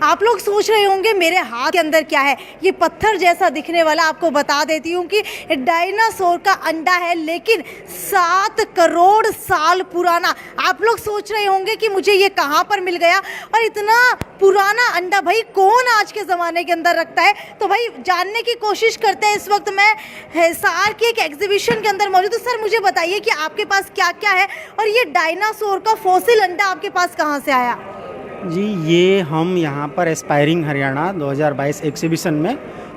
आप लोग सोच रहे होंगे मेरे हाथ के अंदर क्या है। ये पत्थर जैसा दिखने वाला, आपको बता देती हूँ कि डायनासोर का अंडा है, लेकिन 7 करोड़ साल पुराना। आप लोग सोच रहे होंगे कि मुझे ये कहाँ पर मिल गया, और इतना पुराना अंडा भाई कौन आज के ज़माने के अंदर रखता है। तो भाई जानने की कोशिश करते हैं। इस वक्त मैं हिसार की एक एग्जीबिशन के अंदर मौजूद हूँ। सर मुझे बताइए कि आपके पास क्या क्या है, और ये डायनासोर का फॉसिल अंडा आपके पास कहाँ से आया। जी, ये हम यहाँ पर एस्पायरिंग हरियाणा 2022 एग्जीबिशन में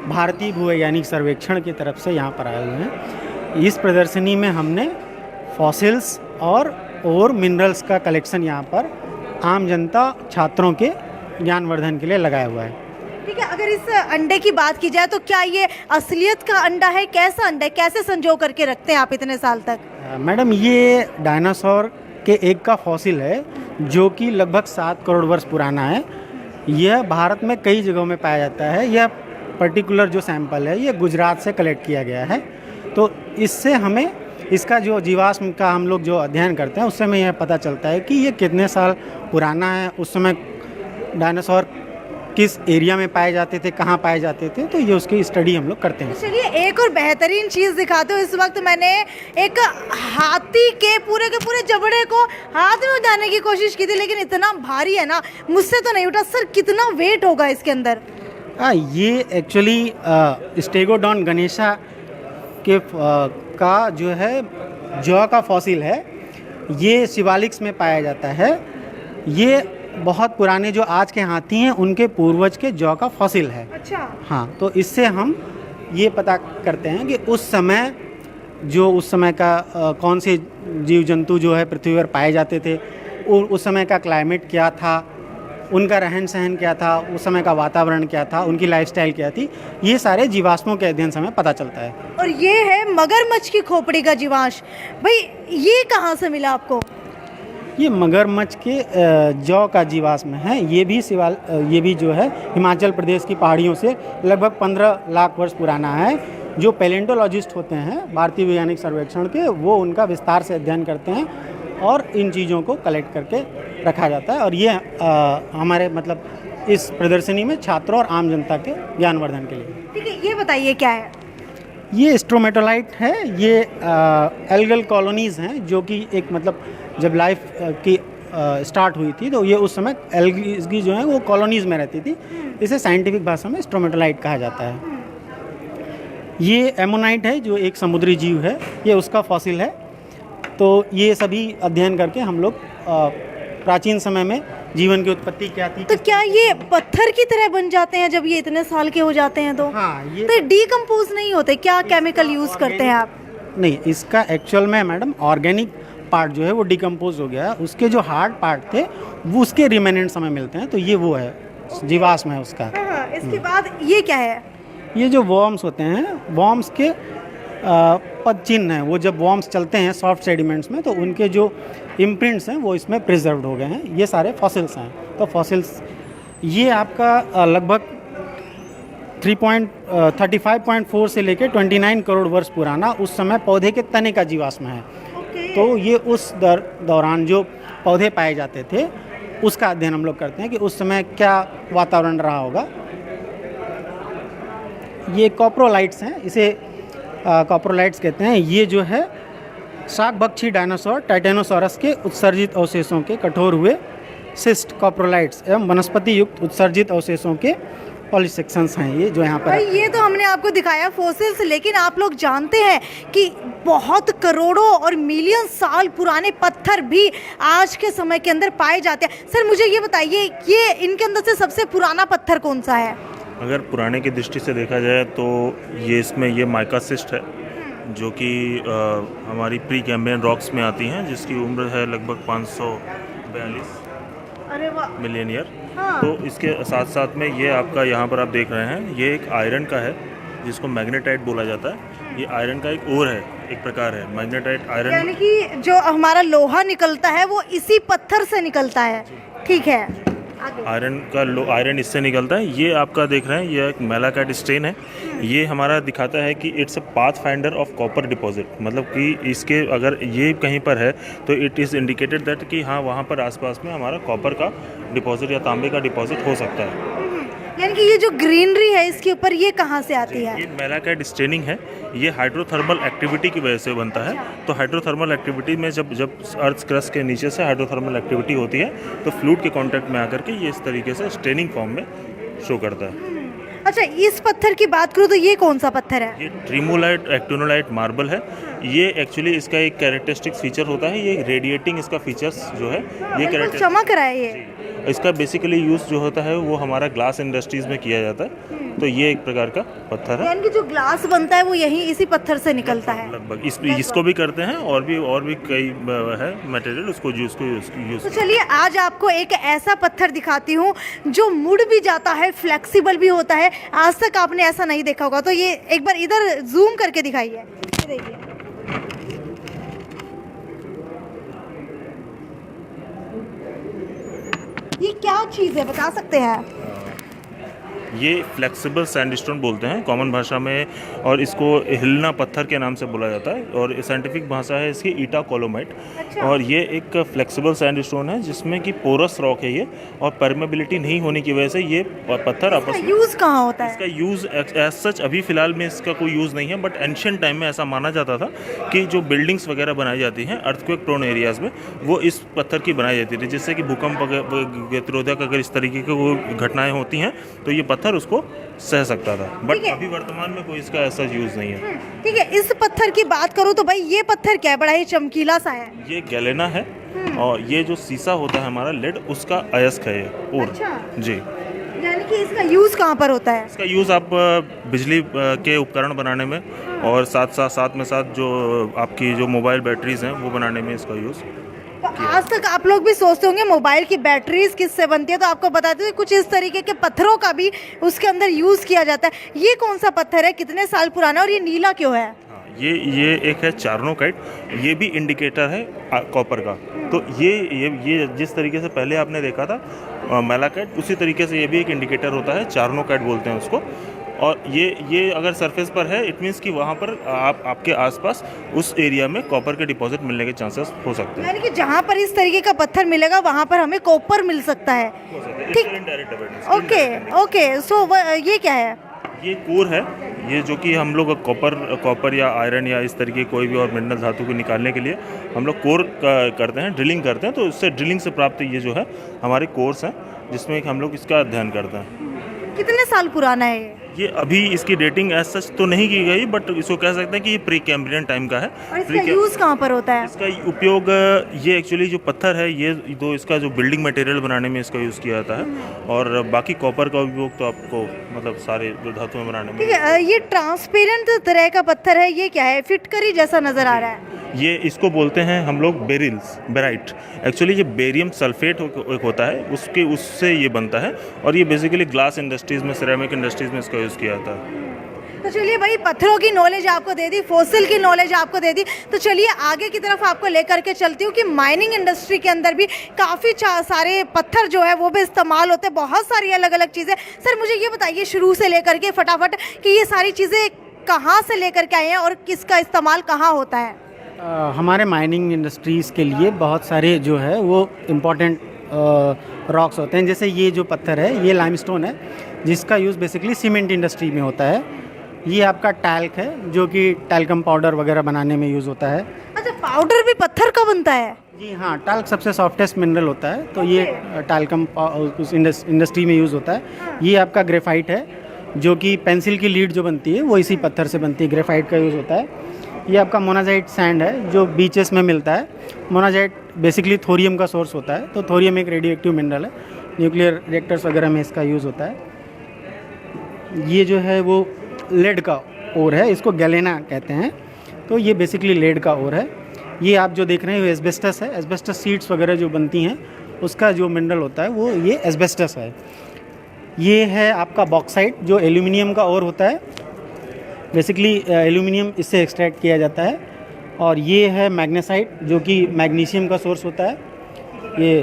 भारतीय भूवैज्ञानिक सर्वेक्षण की तरफ से यहाँ पर आए हुए हैं। इस प्रदर्शनी में हमने फॉसिल्स और मिनरल्स का कलेक्शन यहाँ पर आम जनता छात्रों के ज्ञानवर्धन के लिए लगाया हुआ है। ठीक है, अगर इस अंडे की बात की जाए तो क्या ये असलियत का अंडा है, कैसा अंडा है, कैसे संजो करके रखते हैं आप इतने साल तक। मैडम, ये डायनासोर के एक का फॉसिल है जो कि लगभग 7 करोड़ वर्ष पुराना है। यह भारत में कई जगहों में पाया जाता है। यह पर्टिकुलर जो सैंपल है ये गुजरात से कलेक्ट किया गया है। तो इससे हमें इसका जो जीवाश्म का हम लोग जो अध्ययन करते हैं उससे हमें यह पता चलता है कि ये कितने साल पुराना है, उस समय डायनासोर किस एरिया में पाए जाते थे, कहाँ पाए जाते थे। तो ये उसकी स्टडी हम लोग करते हैं। चलिए एक और बेहतरीन चीज़ दिखाते हो। इस वक्त मैंने एक हाथी के पूरे जबड़े को हाथ में उठाने की कोशिश की थी, लेकिन इतना भारी है ना, मुझसे तो नहीं उठा। सर कितना वेट होगा इसके अंदर। ये एक्चुअली स्टेगोडॉन गणेशा के का जो है जौ का फॉसिल है। ये शिवालिक्स में पाया जाता है। ये बहुत पुराने जो आज के हाथी हैं उनके पूर्वज के जौ का फॉसिल है। अच्छा। हाँ, तो इससे हम ये पता करते हैं कि उस समय का कौन से जीव जंतु जो है पृथ्वी पर पाए जाते थे, उस समय का क्लाइमेट क्या था, उनका रहन सहन क्या था, उस समय का वातावरण क्या था, उनकी लाइफस्टाइल क्या थी। ये सारे जीवाश्मों के अध्ययन से हमें पता चलता है। और ये है मगरमच्छ की खोपड़ी का जीवाश्म। भाई ये कहाँ से मिला आपको। ये मगरमच्छ के जौ का जीवाश्म है। ये भी जो है हिमाचल प्रदेश की पहाड़ियों से लगभग 15 लाख वर्ष पुराना है। जो पैलेंटोलॉजिस्ट होते हैं भारतीय वैज्ञानिक सर्वेक्षण के, वो उनका विस्तार से अध्ययन करते हैं और इन चीज़ों को कलेक्ट करके रखा जाता है। और ये हमारे मतलब इस प्रदर्शनी में छात्रों और आम जनता के ज्ञानवर्धन के लिए। ठीक है, ये बताइए क्या है। ये स्ट्रोमेटोलाइट है। ये एल्गल कॉलोनीज़ हैं जो कि एक मतलब जब लाइफ की स्टार्ट हुई थी तो ये उस समय एल्गी जो है वो कॉलोनीज़ में रहती थी। इसे साइंटिफिक भाषा में स्ट्रोमेटोलाइट कहा जाता है। ये एमोनाइट है जो एक समुद्री जीव है, ये उसका फॉसिल है। तो ये सभी अध्ययन करके हम लोग प्राचीन समय में जीवन की उत्पत्ति क्या थी। तो क्या ये पत्थर की तरह बन जाते हैं जब ये इतने साल के हो जाते हैं तो? हाँ, ये तो डीकम्पोज नहीं होते क्या? केमिकल यूज़ करते हैं आप? नहीं, इसका एक्चुअल में मैडम ऑर्गेनिक पार्ट जो है वो डिकम्पोज हो गया है। उसके जो हार्ड पार्ट थे वो उसके रिमेनेंट्स हमें मिलते हैं। तो ये वो है जीवाश्म है उसका। हाँ, इसके बाद ये क्या है? ये जो वॉर्म्स होते हैं, वॉर्म्स के पद चिन्ह हैं। वो जब वॉर्म्स चलते हैं सॉफ्ट सेडिमेंट्स में तो उनके जो इम्प्रिंट्स हैं वो इसमें प्रिजर्व्ड हो गए हैं। ये सारे फॉसिल्स हैं। तो फॉसिल्स ये आपका लगभग 35.4 से लेकर 29 करोड़ वर्ष पुराना उस समय पौधे के तने का जीवाश्म है। तो ये उस दौरान जो पौधे पाए जाते थे उसका अध्ययन हम लोग करते हैं कि उस समय क्या वातावरण रहा होगा। ये कॉप्रोलाइट्स हैं, इसे कॉप्रोलाइट्स कहते हैं। ये जो है शाकभक्षी डायनासोर टाइटेनोसॉरस के उत्सर्जित अवशेषों के कठोर हुए सिस्ट कॉप्रोलाइट्स एवं वनस्पति युक्त उत्सर्जित अवशेषों के पॉलीसेक्शंस हैं। ये जो यहाँ पर ये तो हमने आपको दिखाया फॉसिल्स, लेकिन आप लोग जानते हैं कि बहुत करोड़ों और मिलियन साल पुराने पत्थर भी आज के समय के अंदर पाए जाते हैं। सर मुझे ये बताइए, ये इनके अंदर से सबसे पुराना पत्थर कौन सा है? अगर पुराने की दृष्टि से देखा जाए तो ये इसमें ये माइका सिस्ट है जो कि हमारी प्री कैम्ब्रियन रॉक्स में आती हैं, जिसकी उम्र है लगभग 542 मिलियन ईयर। हाँ। तो इसके साथ साथ में ये आपका यहाँ पर आप देख रहे हैं ये एक आयरन का है जिसको मैग्नेटाइट बोला जाता है। ये आयरन का एक ओर है, एक प्रकार है मैग्नेटाइट आयरन। यानी कि जो हमारा लोहा निकलता है वो इसी पत्थर से निकलता है। ठीक है। आगे। आयरन इससे निकलता है। ये आपका देख रहे हैं, ये एक मैलाकाइट स्टेन है। ये हमारा दिखाता है कि it's a path finder of copper deposit, मतलब कि इसके अगर ये कहीं पर है तो इट इज़ इंडिकेटेड दैट कि हाँ वहाँ पर आसपास में हमारा कॉपर का डिपॉजिट या तांबे का डिपॉजिट हो सकता है। यानी कि ये जो ग्रीनरी है इसके ऊपर ये कहाँ से आती है? ये मैलाकाइट स्टेनिंग है। ये हाइड्रोथर्मल एक्टिविटी की वजह से बनता है। तो हाइड्रोथर्मल एक्टिविटी में जब अर्थ क्रस्ट के नीचे से हाइड्रोथर्मल एक्टिविटी होती है तो फ्लूइड के कांटेक्ट में आकर के ये इस तरीके से स्टेनिंग फॉर्म में शो करता है। अच्छा, इस पत्थर की बात करूँ तो ये कौन सा पत्थर है? ये ट्रिमोलाइट एक्टिनोलाइट मार्बल है। ये एक्चुअली इसका एक कैरेक्टरिस्टिक फीचर होता है, ये रेडिएटिंग इसका फीचर्स जो है ये बिल्कुल चमक रहा है ये। इसका बेसिकली यूज़ जो होता है वो हमारा ग्लास इंडस्ट्रीज़ में किया जाता है। तो ये एक प्रकार का पत्थर है। यानी कि जो ग्लास बनता है वो यहीं इसी पत्थर से निकलता है लगभग इसको भी करते हैं और भी कई है मटेरियल उसको यूज़ तो चलिए आज आपको एक ऐसा पत्थर दिखाती हूँ जो मुड़ भी जाता है, फ्लेक्सिबल भी होता है। आज तक आपने ऐसा नहीं देखा होगा। तो ये एक बार इधर जूम करके दिखाइए। ये देखिए, ये क्या चीज़ है बता सकते हैं? ये फ्लेक्सिबल सैंडस्टोन बोलते हैं कॉमन भाषा में, और इसको हिलना पत्थर के नाम से बोला जाता है, और साइंटिफिक भाषा है इसकी ईटा कोलोमाइट। अच्छा। और ये एक फ्लेक्सिबल सैंडस्टोन है जिसमें कि पोरस रॉक है ये, और परमेबिलिटी नहीं होने की वजह से ये पत्थर आपस में यूज़ कहाँ होता है? इसका यूज़ एज सच अभी फ़िलहाल में इसका कोई यूज़ नहीं है, बट एंशियंट टाइम में ऐसा माना जाता था कि जो बिल्डिंग्स वगैरह बनाई जाती हैं अर्थक्वेक प्रोन एरियाज़ में वो इस पत्थर की बनाई जाती थी, जिससे कि भूकंप प्रतिरोधक अगर इस तरीके की वो घटनाएँ होती हैं तो ये पत्थर उसको सह सकता था। बट अभी वर्तमान में कोई इसका ऐसा यूज़ नहीं है। ठीक है, इस पत्थर की बात करूँ तो भाई ये पत्थर क्या है? बड़ा ही चमकीला सा है। ये गैलेना है, और ये जो शीशा होता है हमारा लेड उसका अयस्क है ये और अच्छा। जी। यानी कि इसका यूज़ कहाँ पर होता है? इसका यूज़ आप बिजली के उपकरण बनाने में, और साथ में जो आपकी जो मोबाइल बैटरीज हैं वो बनाने में इसका यूज़। तो आज तक आप लोग भी सोचते होंगे मोबाइल की बैटरीज किससे बनती है, तो आपको बताते हैं कुछ इस तरीके के पत्थरों का भी उसके अंदर यूज़ किया जाता है। ये कौन सा पत्थर है, कितने साल पुराना है और ये नीला क्यों है? ये एक है चार्नोकाइट, ये भी इंडिकेटर है कॉपर का। तो ये जिस तरीके से पहले आपने देखा था मैलाकाइट, उसी तरीके से ये भी एक इंडिकेटर होता है, चार्नोकाइट बोलते हैं उसको। और ये अगर सरफेस पर है इट मीन्स कि वहाँ पर आपके आसपास उस एरिया में कॉपर के डिपॉजिट मिलने के चांसेस हो सकते हैं। यानी कि जहाँ पर इस तरीके का पत्थर मिलेगा वहाँ पर हमें कॉपर मिल सकता है। ठीक, ओके। सो ये क्या है? ये कोर है, ये जो कि हम लोग कॉपर या आयरन या इस तरीके कोई भी और मिनरल धातु को निकालने के लिए हम लोग कोर करते हैं, ड्रिलिंग करते हैं। तो उससे ड्रिलिंग से प्राप्त ये जो है हमारे कोर्स हैं जिसमें हम लोग इसका अध्ययन करते हैं। कितने साल पुराना है ये अभी इसकी डेटिंग एज सच तो नहीं की गई, बट इसको कह सकते हैं कि ये प्री कैम्ब्रियन टाइम का है। और इसका यूज़ कहाँ पर होता है? इसका उपयोग ये एक्चुअली जो पत्थर है ये तो इसका जो बिल्डिंग मटेरियल बनाने में इसका यूज़ किया जाता है, और बाकी कॉपर का उपयोग तो आपको मतलब सारे जो धातुएं बनाने में। ठीक है, ये ट्रांसपेरेंट तरह का पत्थर है, ये क्या है? फिटकरी जैसा नज़र आ रहा है। ये इसको बोलते हैं हम लोग बेराइट। एक्चुअली ये बेरियम सल्फेट एक होता है, उससे ये बनता है, और ये बेसिकली ग्लास इंडस्ट्रीज़ में, सिरेमिक इंडस्ट्रीज़ में इसका यूज़ किया जाता है। तो चलिए भाई, पत्थरों की नॉलेज आपको दे दी, फॉसिल की नॉलेज आपको दे दी, तो चलिए आगे की तरफ आपको लेकर के चलती हूँ कि माइनिंग इंडस्ट्री के अंदर भी काफ़ी सारे पत्थर जो है वो भी इस्तेमाल होते हैं, बहुत सारी अलग अलग चीज़ें। सर मुझे ये बताइए शुरू से लेकर के फटाफट कि ये सारी चीज़ें कहाँ से लेकर के आए हैं और किसका इस्तेमाल कहाँ होता है? हमारे माइनिंग इंडस्ट्रीज़ के लिए बहुत सारे जो है वो इम्पोर्टेंट रॉक्स होते हैं। जैसे ये जो पत्थर है ये लाइमस्टोन है, जिसका यूज़ बेसिकली सीमेंट इंडस्ट्री में होता है। ये आपका टैल्क है जो कि टैल्कम पाउडर वगैरह बनाने में यूज़ होता है। अच्छा, पाउडर भी पत्थर का बनता है? जी हाँ, टैल्क सबसे सॉफ्टेस्ट मिनरल होता है, तो ये टैल्कम उस इंडस्ट्री में यूज़ होता है। ये आपका ग्रेफाइट है, जो कि पेंसिल की लीड जो बनती है वो इसी पत्थर से बनती है, ग्रेफाइट का यूज़ होता है। ये आपका मोनाजाइट सैंड है जो बीचेस में मिलता है। मोनाजाइट बेसिकली थोरियम का सोर्स होता है, तो थोरियम एक रेडियो एक्टिव मिनरल है, न्यूक्लियर रिएक्टर्स वगैरह में इसका यूज़ होता है। ये जो है वो लेड का ओर है, इसको गैलेना कहते हैं, तो ये बेसिकली लेड का ओर है। ये आप जो देख रहे हैं वो एस्बेस्टस है, एस्बेस्टस सीड्स वगैरह जो बनती हैं उसका जो मिनरल होता है वो ये एस्बेस्टस है। ये है आपका बॉक्साइट जो एल्यूमिनियम का ओर होता है, बेसिकली एल्यूमिनियम इससे एक्सट्रैक्ट किया जाता है। और ये है मैग्नेसाइट जो कि मैग्नीशियम का सोर्स होता है। ये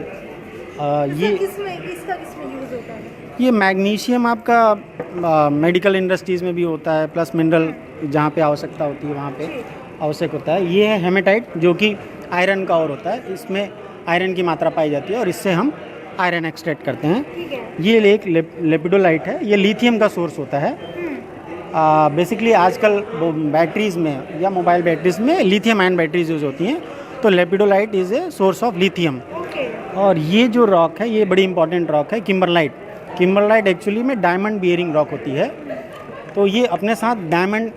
इसमें किसका किसमें यूज़ होता है? ये मैग्नीशियम आपका मेडिकल इंडस्ट्रीज़ में भी होता है, प्लस मिनरल जहाँ पे आवश्यकता होती है वहाँ पे आवश्यक होता है। ये है हेमेटाइट जो कि आयरन का और होता है, इसमें आयरन की मात्रा पाई जाती है और इससे हम आयरन एक्सट्रैक्ट करते हैं। ठीक है। ये एक लेपिडोलाइट है, ये लिथियम का सोर्स होता है। बेसिकली आजकल वो बैटरीज़ में या मोबाइल बैटरीज़ में लिथियम आयन बैटरीज यूज़ होती हैं, तो lepidolite is a source of lithium. Okay. और ये जो रॉक है ये बड़ी इंपॉर्टेंट रॉक है, किम्बरलाइट। किम्बरलाइट एक्चुअली में डायमंड बियरिंग रॉक होती है, तो ये अपने साथ डायमंड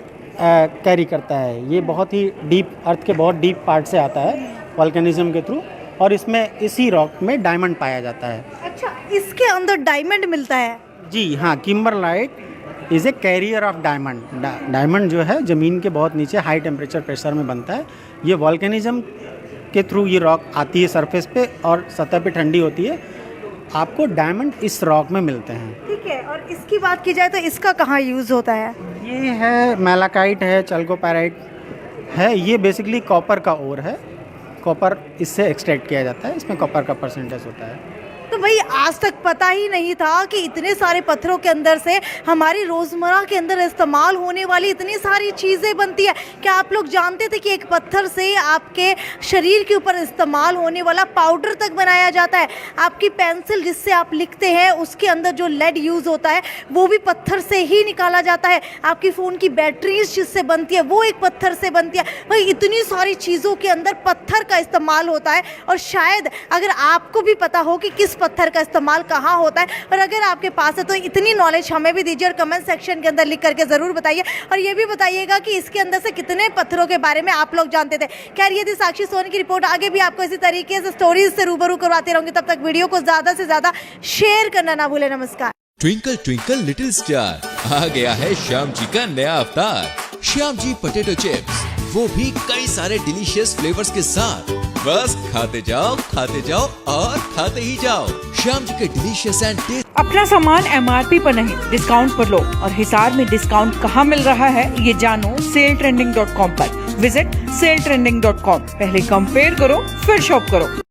कैरी करता है। ये बहुत ही डीप, अर्थ के बहुत डीप पार्ट से आता है वॉल्केनिज्म के थ्रू, और इसमें इसी रॉक में डायमंड पाया जाता है। अच्छा, इसके अंदर डायमंड मिलता है? जी हाँ, kimberlite is a carrier of diamond. Diamond जो है ज़मीन के बहुत नीचे हाई टेम्परेचर प्रेशर में बनता है। ये वॉल्केनिज्म के थ्रू ये रॉक आती है सरफेस पे और सतह पे ठंडी होती है, आपको डायमंड इस रॉक में मिलते हैं। ठीक है। और इसकी बात की जाए तो इसका कहाँ यूज़ होता है? ये है मैलाकाइट है, चल्कोपैराइट है। ये बेसिकली कॉपर का ओर है, कॉपर इससे एक्सट्रैक्ट किया जाता है, इसमें कॉपर का परसेंटेज होता है। तो भाई आज तक पता ही नहीं था कि इतने सारे पत्थरों के अंदर से हमारी रोज़मर्रा के अंदर इस्तेमाल होने वाली इतनी सारी चीज़ें बनती है। क्या आप लोग जानते थे कि एक पत्थर से आपके शरीर के ऊपर इस्तेमाल होने वाला पाउडर तक बनाया जाता है? आपकी पेंसिल जिससे आप लिखते हैं उसके अंदर जो लेड यूज़ होता है वो भी पत्थर से ही निकाला जाता है। आपकी फ़ोन की बैटरीज जिससे बनती है वो एक पत्थर से बनती है। भाई इतनी सारी चीज़ों के अंदर पत्थर का इस्तेमाल होता है, और शायद अगर आपको भी पता हो कि किस पत्थर का इस्तेमाल कहाँ होता है, और अगर आपके पास है तो इतनी नॉलेज हमें भी दीजिए और कमेंट सेक्शन के अंदर लिख करके ज़रूर बताइए। और ये भी बताइएगा कि इसके अंदर से कितने पत्थरों के बारे में आप लोग जानते थे। खैर, ये थी साक्षी सोनी की रिपोर्ट। आगे भी आपको इसी तरीके से स्टोरीज से रूबरू करवाते रहूँगी, तब तक वीडियो को ज़्यादा से ज़्यादा शेयर करना ना भूलें। नमस्कार। ट्विंकल ट्विंकल लिटिल स्टार, आ गया है श्याम जी का नया अवतार। श्याम जी पोटैटो चिप्स, वो भी कई सारे डिलीशियस फ्लेवर्स के साथ। बस खाते जाओ और खाते ही जाओ। श्याम जी के डिलीशियस एंड टेस्ट। अपना सामान MRP पर नहीं, डिस्काउंट पर लो। और हिसार में डिस्काउंट कहाँ मिल रहा है ये जानो saletrending.com पर। Visit saletrending.com। पहले कंपेयर करो फिर शॉप करो।